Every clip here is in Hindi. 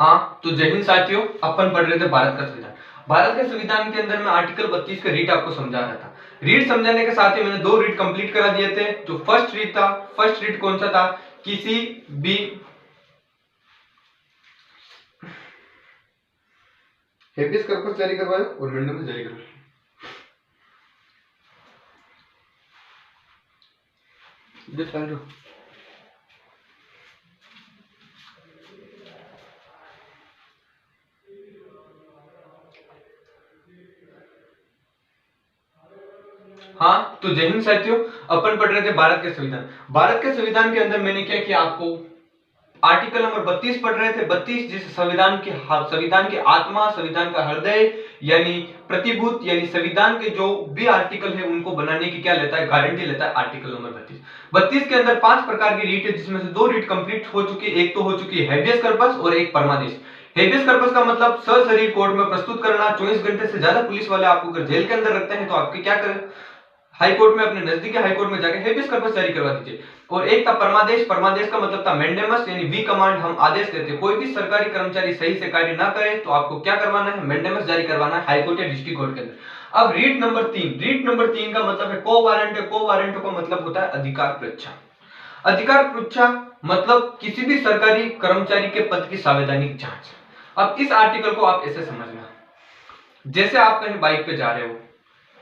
हाँ, तो जय हिंद साथियों, अपन पढ़ रहे थे भारत का संविधान। भारत के संविधान के अंदर मैं आर्टिकल 32 का रीड आपको समझा रहा था। रीड समझाने के साथ ही मैंने 2 रीड कंप्लीट करा दिए थे। जो फर्स्ट रीड था, फर्स्ट रीड कौन सा था? किसी भी हेबियस कॉर्पस जारी करवाया और मैंडेमस जारी करवाया। हाँ, तो जय हिंद साथियों, अपन पढ़ रहे थे भारत के संविधान। भारत के संविधान के अंदर मैंने क्या किया, आपको आर्टिकल नंबर 32 पढ़ रहे थे। 32 जिस संविधान की आत्मा, संविधान का हृदय यानी प्रतिभूत यानी संविधान के जो भी आर्टिकल है उनको बनाने की क्या लेता है, गारंटी लेता है आर्टिकल नंबर 32। 32 के अंदर 5 प्रकार की रीट है, जिसमें से 2 रीट कंप्लीट हो चुकी है। एक तो हो चुकी है हेबियस कॉर्पस और एक परमादेश। हेबियस कॉर्पस का मतलब सशरीर कोर्ट में प्रस्तुत करना। 24 घंटे से ज्यादा पुलिस वाले आपको अगर जेल के अंदर रखते हैं तो आपके क्या करें, हाई कोर्ट में, अपने नजदीकी हाई कोर्ट में जाकर हेबियस कॉर्पस जारी करवा दीजिए। और एक था परमादेश। परमादेश का मतलब था मैंडेमस यानी वी कमांड, हम आदेश देते हैं कोई भी सरकारी कर्मचारी सही से कार्य ना करे तो आपको क्या करवाना है, मैंडेमस जारी करवाना है हाई कोर्ट या डिस्ट्रिक्ट कोर्ट के अंदर। अब रीट नंबर 3, रीट नंबर 3 का मतलब है को वारंट। को वारंट का मतलब होता है अधिकार परीक्षा। अधिकार परीक्षा मतलब किसी भी सरकारी कर्मचारी के पद की संवैधानिक जांच। अब इस आर्टिकल को आप ऐसे समझना, जैसे आप कहीं बाइक पे जा रहे हो,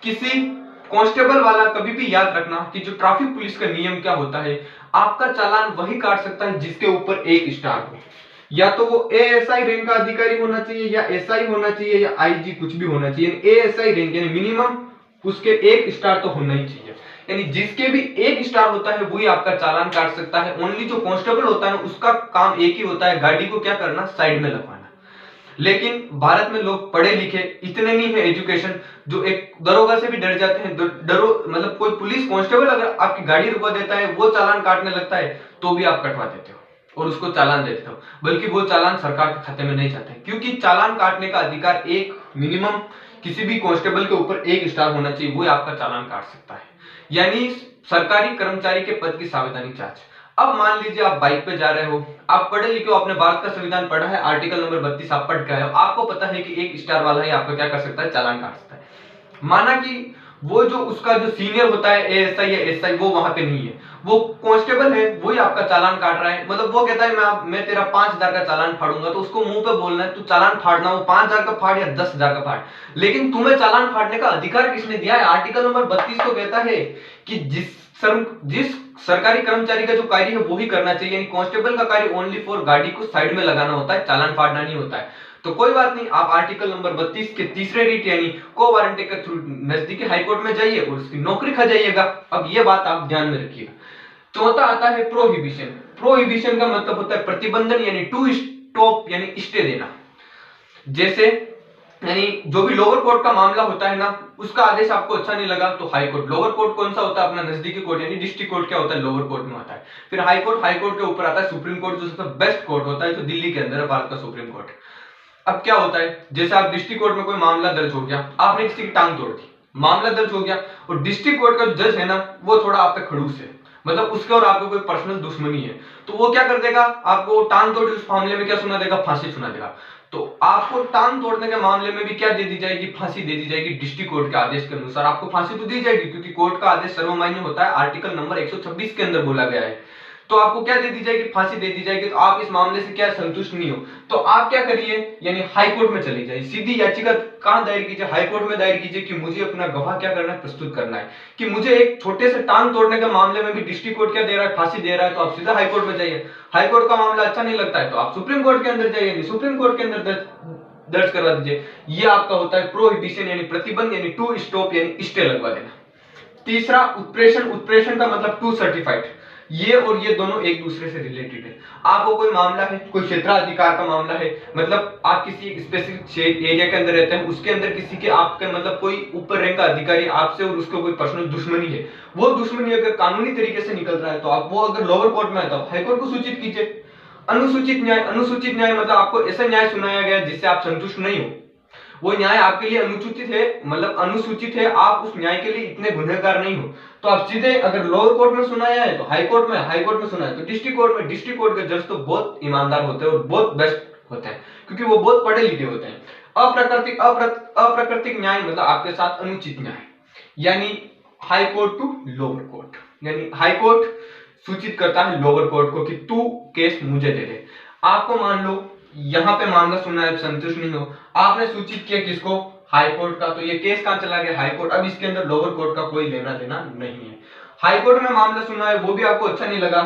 किसी कांस्टेबल वाला, कभी भी याद रखना कि जो ट्रैफिक पुलिस का नियम क्या होता है, आपका चालान वही काट सकता है जिसके ऊपर 1 स्टार हो। या तो वो एएसआई रैंक का अधिकारी होना चाहिए, या एसआई होना चाहिए, या आईजी, कुछ भी होना चाहिए। एएसआई रैंक यानी मिनिमम उसके 1 स्टार तो होना ही चाहिए। यानी जिसके भी 1 स्टार होता है वही आपका चालान काट सकता है। ओनली जो कांस्टेबल होता है उसका काम एक ही होता है, गाड़ी को क्या करना, साइड में लगवाना। लेकिन भारत में लोग पढ़े लिखे इतने नहीं है, एजुकेशन, जो एक दरोगा से भी डर जाते हैं। डरो मतलब कोई पुलिस कांस्टेबल अगर आपकी गाड़ी रुकवा देता है, वो चालान काटने लगता है, तो भी आप कटवा देते हो और उसको चालान दे देते हो। बल्कि वो चालान सरकार के खाते में नहीं जाते, क्योंकि चालान काटने का अधिकार एक मिनिमम किसी भी कांस्टेबल के ऊपर 1 स्टार होना चाहिए, वो आपका चालान काट सकता है। यानी सरकारी कर्मचारी के पद की संवैधानिक जांच। अब मान लीजिए आप बाइक पे जा रहे हो, आप पढ़े लिखे हो, आपने भारत का संविधान पढ़ा है, आर्टिकल नंबर 32 आप पढ़ के आए हो, आपको पता है कि 1 स्टार वाला ही आपका क्या कर सकता है, चालान काट सकता है। माना कि वो जो उसका जो सीनियर होता है, एएसआई या एसआई, वो वहां पे नहीं है, वो कांस्टेबल है, वही आपका चालान काट रहा है। मतलब वो कहता है मैं तेरा 5000 का चालान फाड़ूंगा, तो उसको मुंह पे बोलना है तू चालान फाड़ना, वो 5000 का फाड़ या 10,000 का फाड़, लेकिन तुम्हें चालान फाड़ने का अधिकार किसने दिया है? आर्टिकल नंबर 32 तो कहता है कि जिस सरकारी कर्मचारी का जो कार्य है वो ही करना चाहिए। यानी कांस्टेबल का कार्य ओनली फॉर गाड़ी को साइड में लगाना होता है, चालान फाड़ना नहीं होता है। तो कोई बात नहीं, आप आर्टिकल नंबर 32 के तीसरे रीट यानी को वारंटी के थ्रू नजदीकी हाईकोर्ट में जाइए और उसकी नौकरी खा जाइएगा। अब ये बात आप ध्यान में रखिएगा। चौथा आता है प्रोहिबिशन। प्रोहिबिशन का मतलब होता है प्रतिबंधन, यानी टू स्टॉप यानी स्टे देना। जैसे यानी जो भी लोअर कोर्ट का मामला होता है ना, उसका आदेश आपको अच्छा नहीं लगा तो हाई कोर्ट। लोअर कोर्ट कौन सा होता है? अपना नजदीकी कोर्ट, यानी डिस्ट्रिक्ट कोर्ट क्या होता है, लोअर कोर्ट में आता है। फिर हाई कोर्ट, हाई कोर्ट के ऊपर आता है सुप्रीम कोर्ट, जो सबसे बेस्ट कोर्ट होता है, जो दिल्ली के अंदर है, भारत का सुप्रीम कोर्ट। अब क्या होता है, जैसे आप डिस्ट्रिक्ट कोर्ट में कोई मामला दर्ज हो गया, आपने किसी की टांग तोड़ दी, मामला दर्ज हो गया, और डिस्ट्रिक्ट कोर्ट का जो जज है ना, वो थोड़ा आप पे खड़ूस है, मतलब उसके और आपको कोई पर्सनल दुश्मनी है, तो वो क्या कर देगा, आपको टांग तोड़ी उस मामले में क्या सुना देगा, फांसी सुना देगा। तो आपको टांग तोड़ने के मामले में भी क्या दे दी जाएगी, फांसी दे दी जाएगी। डिस्ट्रिक्ट कोर्ट के आदेश के अनुसार आपको फांसी तो दी जाएगी, क्योंकि कोर्ट का आदेश सर्वमान्य होता है, आर्टिकल नंबर 126 के अंदर बोला गया है। तो आपको क्या दे दी जाएगी, फांसी दे दी जाएगी। तो आप इस मामले से क्या संतुष्ट नहीं हो, तो आप क्या करिए, यानी हाई कोर्ट में चली जाइए, सीधी याचिका कहां दायर कीजिए, हाई कोर्ट में दायर कीजिए कि मुझे अपना गवाह क्या करना है, प्रस्तुत करना है, कि मुझे एक छोटे से टांग तोड़ने के मामले में भी डिस्ट्रिक्ट कोर्ट क्या दे रहा है, फांसी दे रहा है। तो आप सीधा हाई कोर्ट में जाइए। हाई कोर्ट का मामला अच्छा नहीं लगता है तो आप सुप्रीम कोर्ट के अंदर जाइए, सुप्रीम कोर्ट के अंदर दर्ज करवा दीजिए। ये आपका होता है प्रोहिबिशन यानी प्रतिबंध, यानी टू स्टॉप यानी स्टे लगवा देना। तीसरा उत्प्रेषण। उत्प्रेषण का मतलब टू सर्टिफाइड। ये और ये दोनों एक दूसरे से रिलेटेड है। आपको कोई मामला है, कोई क्षेत्राधिकार का मामला है, मतलब आप किसी स्पेसिफिक एरिया के अंदर रहते हैं, उसके अंदर किसी के आपके मतलब कोई ऊपर रैंक का अधिकारी आपसे और उसको कोई पर्सनल दुश्मनी है, वो दुश्मनी अगर कानूनी तरीके से निकल रहा है तो आप वो अगर लोअर कोर्ट में है तो आप हाई कोर्ट को सूचित कीजिए। अनुसूचित न्याय। अनुसूचित न्याय मतलब आपको ऐसा न्याय सुनाया गया जिससे आप संतुष्ट नहीं हो, वो न्याय आपके लिए अनुचित है, मतलब अनुसूचित है, आप उस न्याय के लिए इतने गुनहगार नहीं हो, तो आप सीधे अगर लोअर कोर्ट में सुनाया है तो हाई कोर्ट में, हाई कोर्ट में सुना है तो डिस्ट्रिक्ट कोर्ट में। डिस्ट्रिक्ट कोर्ट के जज तो बहुत ईमानदार होते हैं और बहुत बेस्ट होते हैं, क्योंकि वो बहुत पढ़े लिखे होते हैं। अप्राकृतिक न्याय मतलब आपके साथ अनुचित न्याय, यानी high court to lower court, यानी हाई कोर्ट सूचित करता है लोअर कोर्ट को कि तू केस मुझे दे दे। आपको मान लो यहाँ पे मामला सुनना है, संतुष्ट नहीं हो, आपने सूचित किया किसको, हाई कोर्ट का, तो ये केस कहां चला गया, हाई कोर्ट। अब इसके अंदर लोअर कोर्ट का कोई लेना देना नहीं है। हाई कोर्ट में मामला सुना है, वो भी आपको अच्छा नहीं लगा,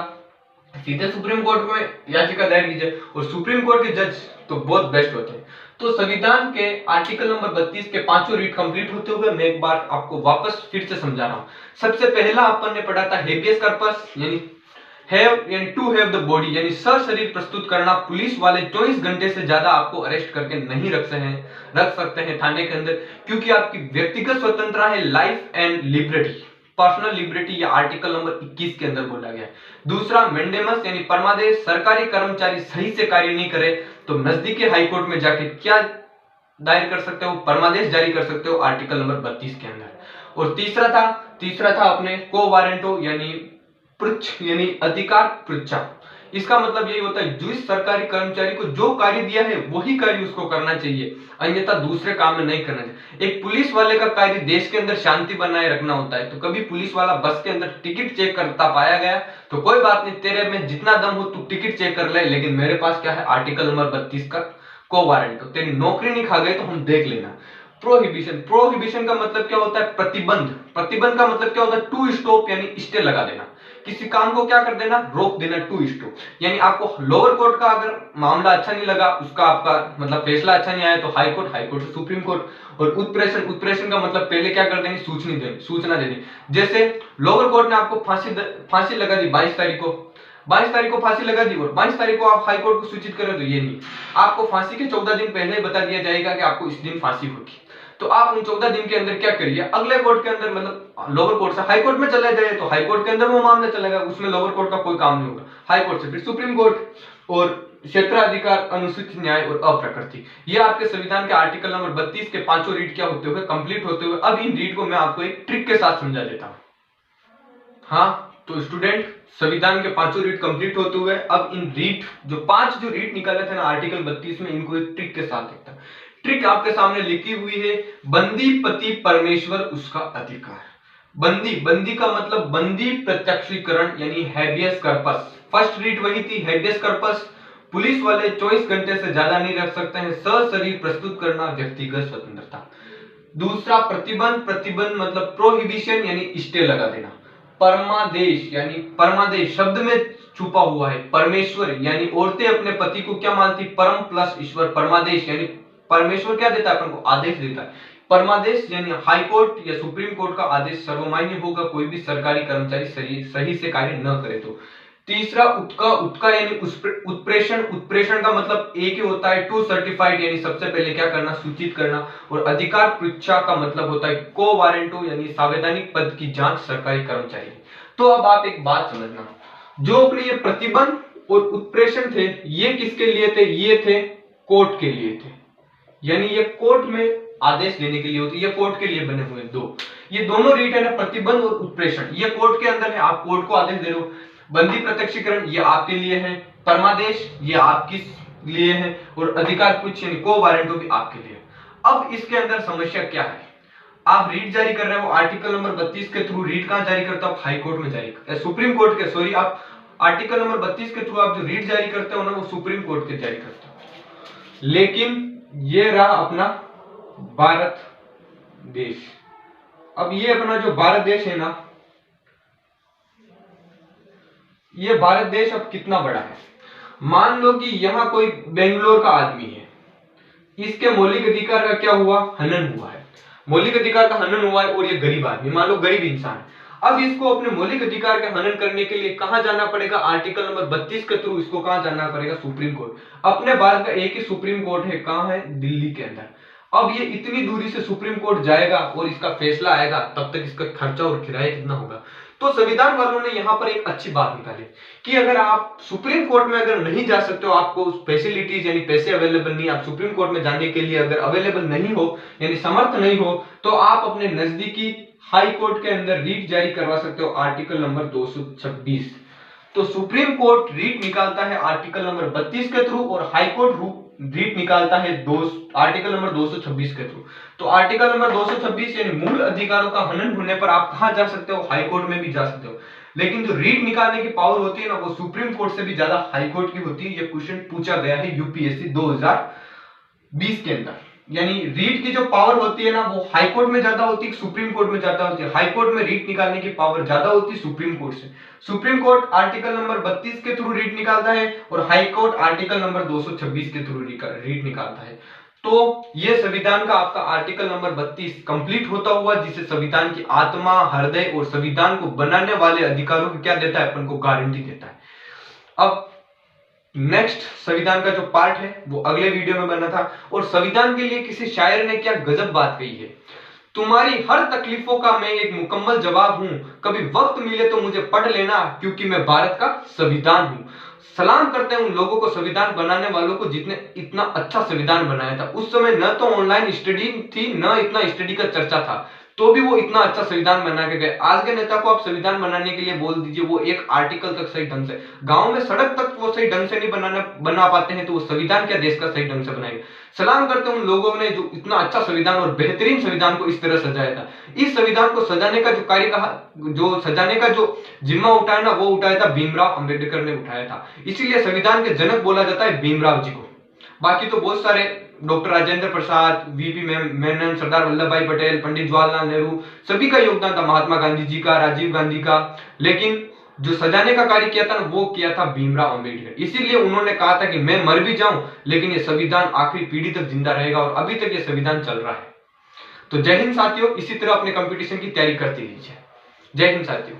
सीधे सुप्रीम कोर्ट में याचिका दायर कीजिए, और सुप्रीम कोर्ट के जज तो बहुत बेस्ट होते हैं। तो संविधान के आर्टिकल नंबर 32 के पांचों रीड कंप्लीट होते हुए मैं एक बार आपको वापस फिर से समझा रहा हूं। सबसे पहला अपन ने पढ़ा था हेबियस कॉर्पस, यानी टू हैव द बॉडी, यानी सशरीर प्रस्तुत करना। पुलिस वाले 24 घंटे से ज्यादा आपको अरेस्ट करके नहीं रख सकते हैं थाने के अंदर, क्योंकि आपकी व्यक्तिगत स्वतंत्रता है, life and liberty, personal liberty, या आर्टिकल नंबर 21 के अंदर बोला गया है। दूसरा मेंडेमस यानी परमादेश, सरकारी कर्मचारी सही से कार्य नहीं करे तो नजदीकी हाई कोर्ट में जाके क्या दायर कर सकते हो, परमादेश जारी कर सकते हो, आर्टिकल नंबर 32 के अंदर। और तीसरा था अपने को वारंटो, यानी पृच्छ, यानी अधिकार पृच्छा। इसका मतलब यही होता है जिस सरकारी कर्मचारी को जो कार्य दिया है वही कार्य उसको करना चाहिए, अन्यथा दूसरे काम में नहीं करना चाहिए। एक पुलिस वाले का कार्य देश के अंदर शांति बनाए रखना होता है, तो कभी पुलिस वाला बस के अंदर टिकट चेक करता पाया गया तो कोई बात नहीं, तेरे में जितना दम हो तू टिकट चेक कर ले, लेकिन मेरे पास क्या है, आर्टिकल नंबर 32 का को वारंट, तो तेरी नौकरी नहीं खा गई तो हम देख लेना। प्रोहिबिशन का मतलब क्या होता है, प्रतिबंध का मतलब क्या होता है, टू स्टॉप, यानी स्टे लगा देना, किसी काम को क्या कर देना, रोक देना, टू स्टॉप। यानी आपको लोअर कोर्ट का अगर मामला अच्छा नहीं लगा, उसका आपका मतलब फैसला अच्छा नहीं आया, तो हाई कोर्ट से सुप्रीम कोर्ट। और उत्प्रेषण का मतलब पहले क्या कर देंगे, सूचना दे देनी। जैसे लोअर कोर्ट ने आपको फांसी लगा दी 22 तारीख को फांसी लगा दी, और 22 तारीख को आप हाई कोर्ट को सूचित करें, तो ये नहीं, आपको फांसी के 14 दिन पहले बता दिया जाएगा कि आपको इस दिन फांसी होगी। तो आप उन 14 दिन के अंदर क्या करिए, अगले कोर्ट के अंदर, मतलब लोअर कोर्ट से हाई कोर्ट में चले जाए तो हाई कोर्ट के अंदर वो मामला चलेगा, उसमें लोअर कोर्ट का कोई काम नहीं होगा। हाई कोर्ट से फिर सुप्रीम कोर्ट। और क्षेत्राधिकार, अनुसूचित न्याय और अप्रकृति, ये आपके संविधान के आर्टिकल नंबर 32 के पांचों रीड क्या होते हुए कंप्लीट होते हुए, अब इन रीड को मैं आपको एक ट्रिक के साथ समझा देता हूं। हाँ तो स्टूडेंट, संविधान के पांचों रीड कंप्लीट होते हुए अब इन रीड जो रीड निकाले थे ना आर्टिकल 32 में, इनको एक ट्रिक के साथ देखता। ट्रिक आपके सामने लिखी हुई है, बंदी पति परमेश्वर उसका अधिकार। बंदी का मतलब बंदी प्रत्यक्षीकरण, यानी हैबियस कॉर्पस। फर्स्ट रीड वही थी, हैबियस कॉर्पस, पुलिस वाले 24 घंटे से ज्यादा नहीं रख सकते हैं, सशरीर प्रस्तुत करना, व्यक्तिगत स्वतंत्रता। दूसरा प्रतिबंध मतलब प्रोहिबिशन, यानी स्टे लगा देना। परमादेश शब्द में छुपा हुआ है, परमेश्वर, यानी औरतें अपने पति को क्या मानती, परम प्लस ईश्वर। परमादेश यानी परमेश्वर क्या देता है, अपन को आदेश देता है। परमादेश यानी हाई कोर्ट या सुप्रीम कोर्ट का आदेश सर्वमान्य होगा, कोई भी सरकारी कर्मचारी सही से कार्य न करे तो। तीसरा उत्का यानी उत्प्रेषण का मतलब एक ही होता है, टू सर्टिफाइड, यानी सबसे पहले क्या करना, सूचित करना। और अधिकार पृच्छा का मतलब होता है को वारंटो, यानी संवैधानिक पद की जांच सरकारी कर्मचारी। तो अब आप एक बात समझना, जो अपने ये प्रतिबंध और उत्प्रेषण थे, ये किसके लिए थे, ये थे कोर्ट के लिए थे, यानी ये कोर्ट में आदेश देने के लिए होती है, ये कोर्ट के लिए बने हुए दो, ये दोनों रीट है ना, प्रतिबंध और उत्प्रेषण, ये कोर्ट के अंदर है, आप कोर्ट को आदेश दे रहे हो। बंदी प्रत्यक्षीकरण ये आपके लिए है, परमादेश ये आपके लिए है, और अधिकार कुछ यानी को वारंटो भी आपके लिए। अब इसके अंदर समस्या क्या है, आप रीट जारी कर रहे हो, आर्टिकल नंबर 32 के थ्रू रीट कहां जारी करते हो, हाई कोर्ट में जारी करते, सुप्रीम कोर्ट के, सॉरी, आप आर्टिकल नंबर 32 के थ्रू आप जो रीट जारी करते हो ना, वो सुप्रीम कोर्ट के जारी करते हो। लेकिन ये रहा अपना भारत देश। अब ये अपना जो भारत देश है ना, ये भारत देश अब कितना बड़ा है, मान लो कि यहां कोई बेंगलोर का आदमी है, इसके मौलिक अधिकार का क्या हुआ, हनन हुआ है, मौलिक अधिकार का हनन हुआ है, और ये गरीब आदमी, मान लो गरीब इंसान है। अब इसको अपने मौलिक अधिकार का हनन करने के लिए कहां जाना पड़ेगा, आर्टिकल नंबर 32 के थ्रू इसको कहां जाना पड़ेगा, सुप्रीम कोर्ट। अपने भारत का एक ही सुप्रीम कोर्ट है, कहां है, दिल्ली के अंदर। अब ये इतनी दूरी से सुप्रीम कोर्ट जाएगा और इसका फैसला आएगा, तब तक इसका खर्चा और किराया कितना होगा। तो संविधान वालों ने यहां पर एक अच्छी बात निकाली कि अगर आप सुप्रीम कोर्ट में अगर नहीं जा सकते हो, आपको फैसिलिटीज यानी पैसे अवेलेबल नहीं, आप सुप्रीम कोर्ट में जाने के लिए अगर अवेलेबल नहीं हो, यानी समर्थ नहीं हो, तो आप अपने नजदीकी हाई कोर्ट के अंदर रीट जारी करवा सकते हो, आर्टिकल नंबर 226। तो सुप्रीम कोर्ट रीट निकालता है आर्टिकल नंबर 32 के थ्रू और हाई कोर्ट रीट निकालता है आर्टिकल नंबर 226 के थ्रू। तो आर्टिकल नंबर 226 यानी मूल अधिकारों का हनन होने पर आप कहां जा सकते हो, हाई कोर्ट में भी जा सकते हो। लेकिन जो रीट निकालने की पावर होती है ना, वो सुप्रीम कोर्ट से भी ज्यादा हाई कोर्ट की होती है। ये क्वेश्चन पूछा गया है यूपीएससी 2020 के अंदर। यानी रीट की जो पावर होती है ना, वो हाई कोर्ट में ज्यादा होती है, सुप्रीम कोर्ट में ज्यादा होती है। हाई कोर्ट में रीट निकालने की पावर ज्यादा होती है सुप्रीम कोर्ट से। सुप्रीम कोर्ट आर्टिकल नंबर 32 के थ्रू रीट निकालता है और हाई कोर्ट आर्टिकल नंबर 226 के थ्रू रीट निकालता है। तो ये संविधान का आपका आर्टिकल नंबर 32 कंप्लीट होता हुआ, जिसे संविधान की आत्मा, हृदय और संविधान को बनाने वाले अधिकारों को क्या देता है, अपन को गारंटी देता है। अब नेक्स्ट संविधान का जो पार्ट है वो अगले वीडियो में बना था। और संविधान के लिए किसी शायर ने क्या गजब बात कही है, तुम्हारी हर तकलीफों का मैं एक मुकम्मल जवाब हूं, कभी वक्त मिले तो मुझे पढ़ लेना, क्योंकि मैं भारत का संविधान हूं। सलाम करते हैं उन लोगों को, संविधान बनाने वालों को, जितने इतना अच्छा संविधान बनाया था। उस समय न तो ऑनलाइन स्टडी थी, न इतना स्टडी का चर्चा था, तो भी वो इतना अच्छा संविधान बना के गए। आज के नेता को आप संविधान बनाने के लिए बोल दीजिए, वो एक आर्टिकल तक सही ढंग से, गांव में सड़क तक वो सही ढंग से नहीं बना पाते हैं, तो वो संविधान क्या देश का सही ढंग से बनाएंगे। सलाम करते हैं उन लोगों ने जो इतना अच्छा संविधान और बेहतरीन संविधान को इस तरह सजाया था। इस संविधान को सजाने का जो कार्य कहा, जो सजाने का जो जिम्मा उठाया ना, वो उठाया था भीमराव अंबेडकर ने उठाया था। इसीलिए संविधान के जनक बोला जाता है भीमराव जी को। बाकी तो बहुत सारे डॉक्टर राजेंद्र प्रसाद, वीपी मेनन, सरदार वल्लभ भाई पटेल, पंडित जवाहरलाल नेहरू, सभी का योगदान था, महात्मा गांधी जी का, राजीव गांधी का। लेकिन जो सजाने का कार्य किया था ना, वो किया था भीमराव अंबेडकर। इसीलिए उन्होंने कहा था कि मैं मर भी जाऊं लेकिन ये संविधान आखिरी पीढ़ी तक जिंदा रहेगा, और अभी तक ये संविधान चल रहा है। तो जय हिंद साथियों, इसी तरह अपने कंपटीशन की तैयारी करते रहिए। जय हिंद साथियों।